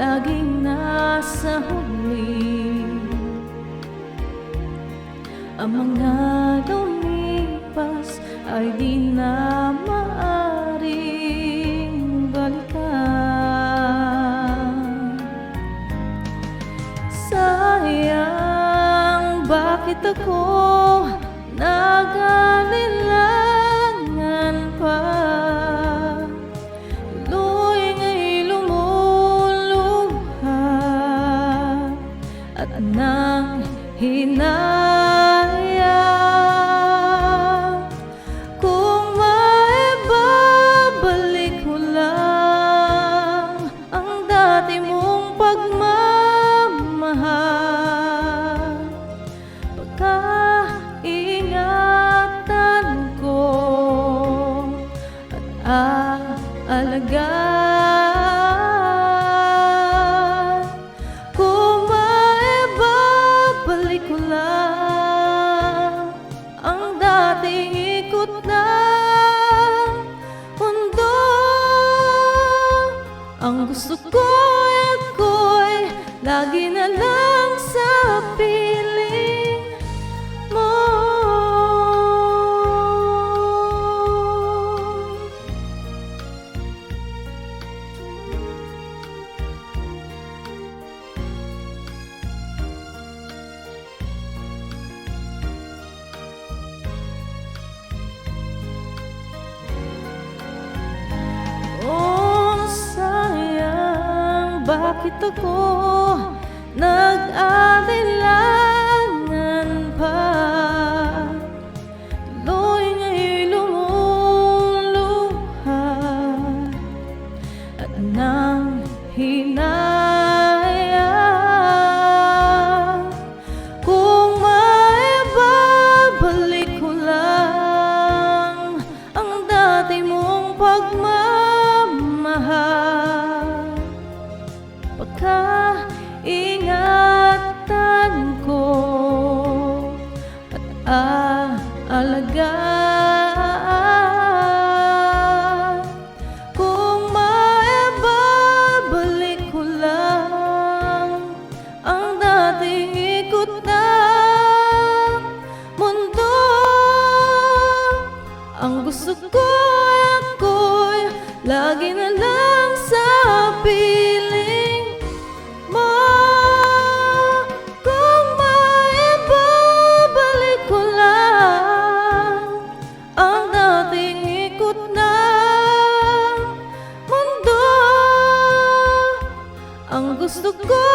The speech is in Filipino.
laging nasa huli. Ang mga lumipas ay di na maaring balikan. Sayang, bakit ako nag-alinlangan pa? Tuloy nga'y lumuluha at nang hinaya. Kung maibabalik mo lang ang dati mong pagmamahal, pagkaingatan ko at aalagaan. Kung maibabalik ko lang ang dating ikot ng mundo, ang gusto ko ay ako'y lagi na lang sa piling mo. Oh, sayang, bakit ako nag-alinlangan pa? Tuloy nga'y lumuluha at nang hinaya. Kung maibabalik ko lang ang dati mong pagmamahal, pagkaingatan ko at aalagaan. Kung maibabalik ko lang ang dating ikot ng mundo, ang gusto ko ay ako'y lagi na lang sa piling mo. Kung maibabalik ko lang ang dating ikot ng mundo, ang gusto ko